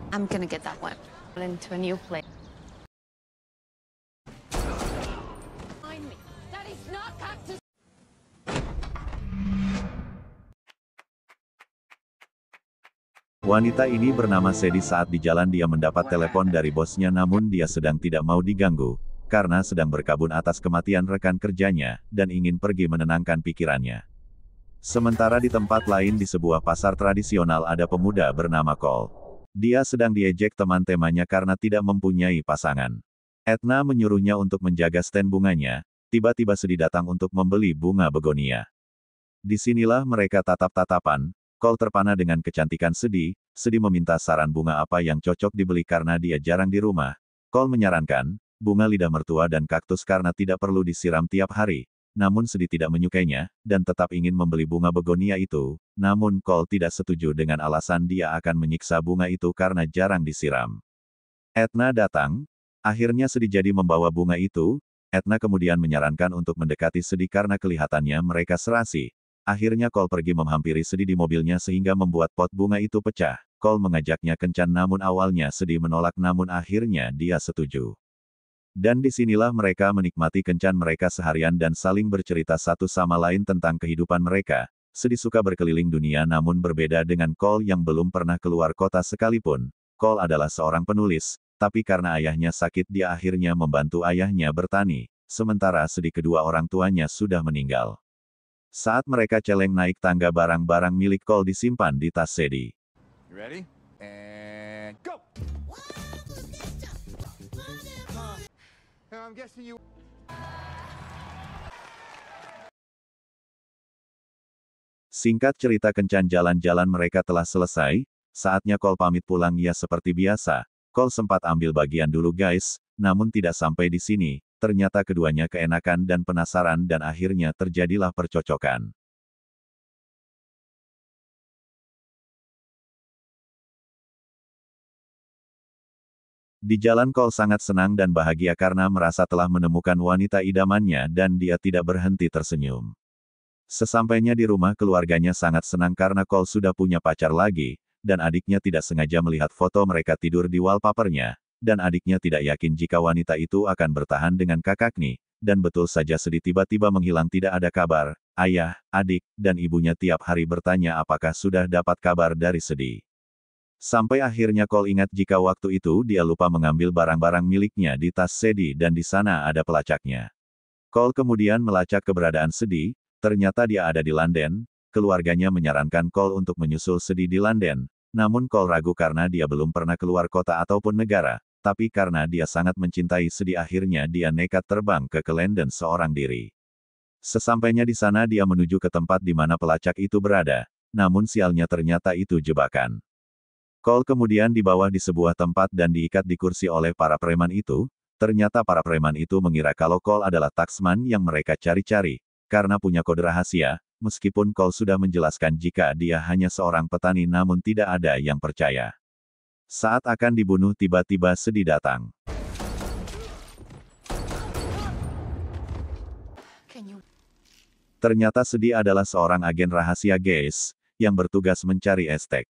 I'm gonna get that one into a new place. Find me. That is not Cactus. Wanita ini bernama Sadie. Saat di jalan dia mendapat telepon dari bosnya, namun dia sedang tidak mau diganggu, karena sedang berkabung atas kematian rekan kerjanya, dan ingin pergi menenangkan pikirannya. Sementara di tempat lain di sebuah pasar tradisional ada pemuda bernama Cole. Dia sedang diejek teman-temannya karena tidak mempunyai pasangan. Edna menyuruhnya untuk menjaga stand bunganya, tiba-tiba Sadie datang untuk membeli bunga begonia. Disinilah mereka tatap-tatapan. Cole terpana dengan kecantikan Sadie. Sadie meminta saran bunga apa yang cocok dibeli karena dia jarang di rumah. Cole menyarankan bunga lidah mertua dan kaktus karena tidak perlu disiram tiap hari. Namun Sadie tidak menyukainya, dan tetap ingin membeli bunga begonia itu. Namun Cole tidak setuju dengan alasan dia akan menyiksa bunga itu karena jarang disiram. Edna datang. Akhirnya Sadie jadi membawa bunga itu. Edna kemudian menyarankan untuk mendekati Sadie karena kelihatannya mereka serasi. Akhirnya Cole pergi menghampiri Sadie di mobilnya sehingga membuat pot bunga itu pecah. Cole mengajaknya kencan namun awalnya Sadie menolak, namun akhirnya dia setuju. Dan disinilah mereka menikmati kencan mereka seharian dan saling bercerita satu sama lain tentang kehidupan mereka. Sadie suka berkeliling dunia namun berbeda dengan Cole yang belum pernah keluar kota sekalipun. Cole adalah seorang penulis, tapi karena ayahnya sakit dia akhirnya membantu ayahnya bertani. Sementara Sadie kedua orang tuanya sudah meninggal. Saat mereka celeng naik tangga, barang-barang milik Cole disimpan di tas Sadie. You ready? And go! I'm guessing you... Singkat cerita, kencan jalan-jalan mereka telah selesai. Saatnya Cole pamit pulang. Ya seperti biasa, Cole sempat ambil bagian dulu guys, namun tidak sampai di sini. Ternyata keduanya keenakan dan penasaran dan akhirnya terjadilah percocokan. Di jalan Cole sangat senang dan bahagia karena merasa telah menemukan wanita idamannya dan dia tidak berhenti tersenyum. Sesampainya di rumah, keluarganya sangat senang karena Cole sudah punya pacar lagi, dan adiknya tidak sengaja melihat foto mereka tidur di wallpapernya, dan adiknya tidak yakin jika wanita itu akan bertahan dengan kakaknya, dan betul saja Sadie tiba-tiba menghilang, tidak ada kabar. Ayah, adik, dan ibunya tiap hari bertanya apakah sudah dapat kabar dari Sadie. Sampai akhirnya Cole ingat jika waktu itu dia lupa mengambil barang-barang miliknya di tas Sadie dan di sana ada pelacaknya. Cole kemudian melacak keberadaan Sadie, ternyata dia ada di London. Keluarganya menyarankan Cole untuk menyusul Sadie di London, namun Cole ragu karena dia belum pernah keluar kota ataupun negara, tapi karena dia sangat mencintai Sadie akhirnya dia nekat terbang ke London seorang diri. Sesampainya di sana dia menuju ke tempat di mana pelacak itu berada, namun sialnya ternyata itu jebakan. Cole kemudian dibawa di sebuah tempat dan diikat di kursi oleh para preman itu. Ternyata para preman itu mengira kalau Cole adalah taksman yang mereka cari-cari, karena punya kode rahasia, meskipun Cole sudah menjelaskan jika dia hanya seorang petani namun tidak ada yang percaya. Saat akan dibunuh tiba-tiba Sadie datang. Ternyata Sadie adalah seorang agen rahasia guys, yang bertugas mencari Aztec.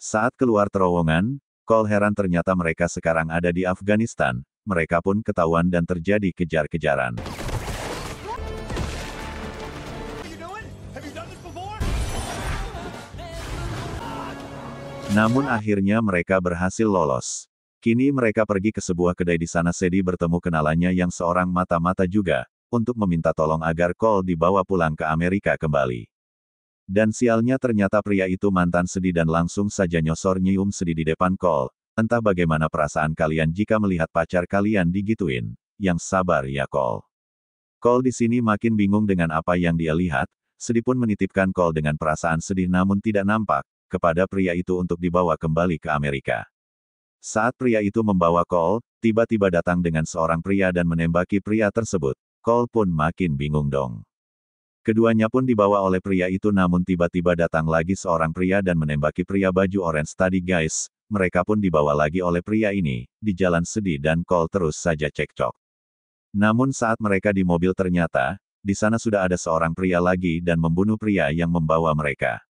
Saat keluar terowongan, Cole heran ternyata mereka sekarang ada di Afghanistan. Mereka pun ketahuan dan terjadi kejar-kejaran. Namun akhirnya mereka berhasil lolos. Kini mereka pergi ke sebuah kedai. Di sana Sadie bertemu kenalannya yang seorang mata-mata juga, untuk meminta tolong agar Cole dibawa pulang ke Amerika kembali. Dan sialnya ternyata pria itu mantan Sadie dan langsung saja nyosor nyium Sadie di depan Cole. Entah bagaimana perasaan kalian jika melihat pacar kalian digituin. Yang sabar ya Cole. Cole di sini makin bingung dengan apa yang dia lihat. Sadie pun menitipkan Cole dengan perasaan sedih namun tidak nampak kepada pria itu untuk dibawa kembali ke Amerika. Saat pria itu membawa Cole, tiba-tiba datang dengan seorang pria dan menembaki pria tersebut. Cole pun makin bingung dong. Keduanya pun dibawa oleh pria itu namun tiba-tiba datang lagi seorang pria dan menembaki pria baju orange tadi guys. Mereka pun dibawa lagi oleh pria ini. Di jalan Sadie dan Cole terus saja cekcok. Namun saat mereka di mobil ternyata, di sana sudah ada seorang pria lagi dan membunuh pria yang membawa mereka.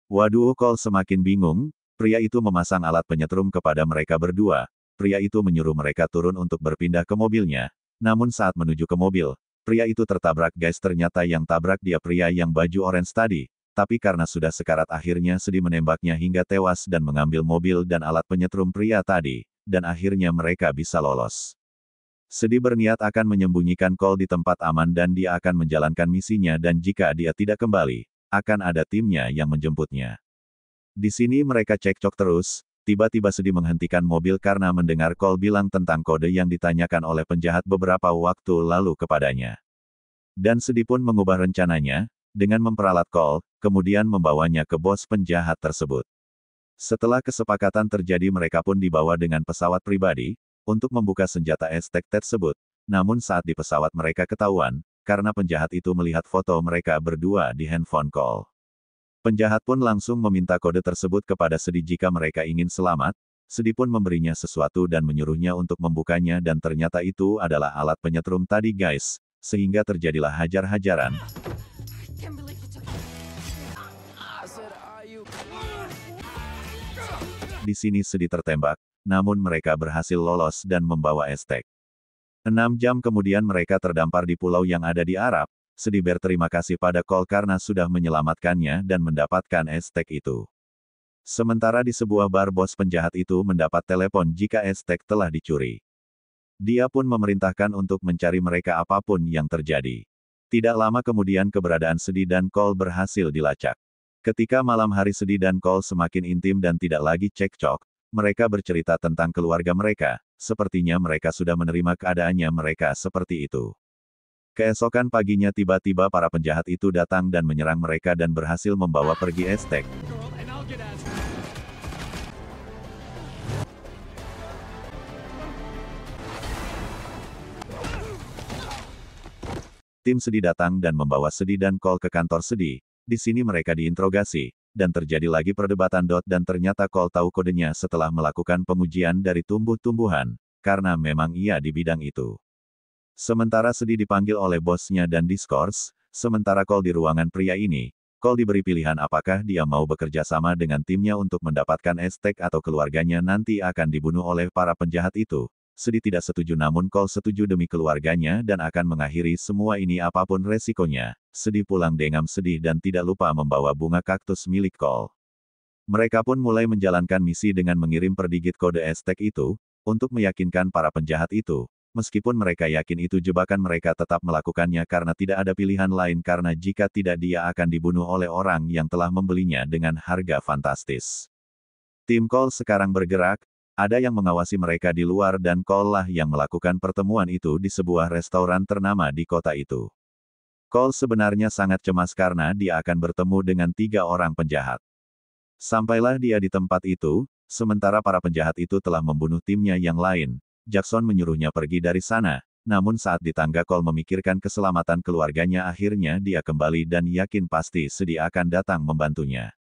Waduh, Cole semakin bingung. Pria itu memasang alat penyetrum kepada mereka berdua. Pria itu menyuruh mereka turun untuk berpindah ke mobilnya. Namun saat menuju ke mobil, pria itu tertabrak guys, ternyata yang tabrak dia pria yang baju orange tadi. Tapi karena sudah sekarat akhirnya Sedi menembaknya hingga tewas dan mengambil mobil dan alat penyetrum pria tadi. Dan akhirnya mereka bisa lolos. Sedi berniat akan menyembunyikan Cole di tempat aman dan dia akan menjalankan misinya dan jika dia tidak kembali, akan ada timnya yang menjemputnya. Di sini mereka cekcok terus, tiba-tiba Sedi menghentikan mobil karena mendengar Cole bilang tentang kode yang ditanyakan oleh penjahat beberapa waktu lalu kepadanya. Dan Sedi pun mengubah rencananya, dengan memperalat Cole, kemudian membawanya ke bos penjahat tersebut. Setelah kesepakatan terjadi mereka pun dibawa dengan pesawat pribadi, untuk membuka senjata Aztec tersebut, namun saat di pesawat mereka ketahuan, karena penjahat itu melihat foto mereka berdua di handphone Cole. Penjahat pun langsung meminta kode tersebut kepada Sedi jika mereka ingin selamat. Sedi pun memberinya sesuatu dan menyuruhnya untuk membukanya dan ternyata itu adalah alat penyetrum tadi guys, sehingga terjadilah hajar-hajaran. Di sini Sedi tertembak, namun mereka berhasil lolos dan membawa Aztec. 6 jam kemudian mereka terdampar di pulau yang ada di Arab. Sedi berterima kasih pada Cole karena sudah menyelamatkannya dan mendapatkan Aztec itu. Sementara di sebuah bar bos penjahat itu mendapat telepon jika Aztec telah dicuri. Dia pun memerintahkan untuk mencari mereka apapun yang terjadi. Tidak lama kemudian keberadaan Sedi dan Cole berhasil dilacak. Ketika malam hari Sedi dan Cole semakin intim dan tidak lagi cekcok, mereka bercerita tentang keluarga mereka, sepertinya mereka sudah menerima keadaannya mereka seperti itu. Keesokan paginya tiba-tiba para penjahat itu datang dan menyerang mereka dan berhasil membawa pergi Aztec. Tim Sedi datang dan membawa Sedi dan Cole ke kantor Sedi. Di sini mereka diinterogasi, dan terjadi lagi perdebatan dan ternyata Cole tahu kodenya setelah melakukan pengujian dari tumbuh-tumbuhan, karena memang ia di bidang itu. Sementara Sedi dipanggil oleh bosnya dan diskors, sementara Cole di ruangan pria ini, Cole diberi pilihan apakah dia mau bekerja sama dengan timnya untuk mendapatkan Aztec atau keluarganya nanti akan dibunuh oleh para penjahat itu. Sedi tidak setuju namun Cole setuju demi keluarganya dan akan mengakhiri semua ini apapun resikonya. Sedi pulang dengan sedih dan tidak lupa membawa bunga kaktus milik Cole. Mereka pun mulai menjalankan misi dengan mengirim perdigit kode Aztec itu, untuk meyakinkan para penjahat itu. Meskipun mereka yakin itu jebakan mereka tetap melakukannya karena tidak ada pilihan lain karena jika tidak dia akan dibunuh oleh orang yang telah membelinya dengan harga fantastis. Tim Cole sekarang bergerak, ada yang mengawasi mereka di luar dan Cole lah yang melakukan pertemuan itu di sebuah restoran ternama di kota itu. Cole sebenarnya sangat cemas karena dia akan bertemu dengan 3 orang penjahat. Sampailah dia di tempat itu, sementara para penjahat itu telah membunuh timnya yang lain. Jackson menyuruhnya pergi dari sana, namun saat di tangga Cole memikirkan keselamatan keluarganya akhirnya dia kembali dan yakin pasti Sedi akan datang membantunya.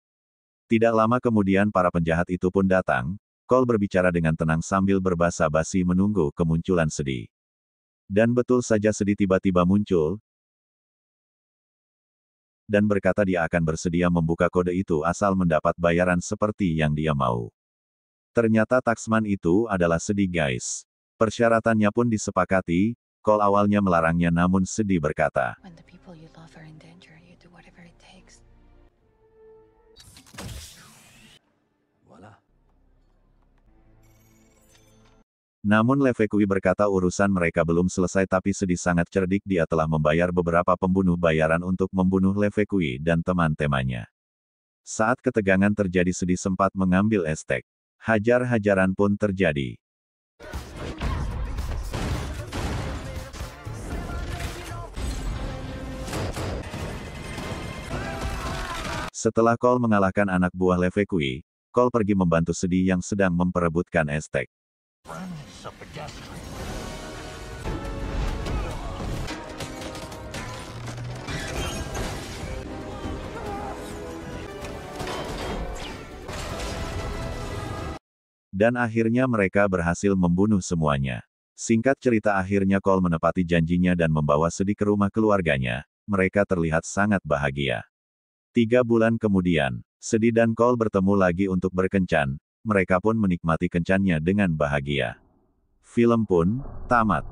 Tidak lama kemudian para penjahat itu pun datang, Cole berbicara dengan tenang sambil berbasa-basi menunggu kemunculan Sedi. Dan betul saja Sedi tiba-tiba muncul, dan berkata dia akan bersedia membuka kode itu asal mendapat bayaran seperti yang dia mau. Ternyata taksman itu adalah Sedi guys. Persyaratannya pun disepakati, Cole awalnya melarangnya namun Sedi berkata, When the people you love are in danger, you do whatever it takes. Voila. Namun Levekui berkata urusan mereka belum selesai tapi Sedi sangat cerdik dia telah membayar beberapa pembunuh bayaran untuk membunuh Levekui dan teman-temannya. Saat ketegangan terjadi Sedi sempat mengambil Aztec. Hajar-hajaran pun terjadi. Setelah Cole mengalahkan anak buah Levekui, Cole pergi membantu Sedi yang sedang memperebutkan Aztec. Dan akhirnya mereka berhasil membunuh semuanya. Singkat cerita akhirnya Cole menepati janjinya dan membawa Sedi ke rumah keluarganya. Mereka terlihat sangat bahagia. 3 bulan kemudian, Sedih dan Cole bertemu lagi untuk berkencan, mereka pun menikmati kencannya dengan bahagia. Film pun tamat.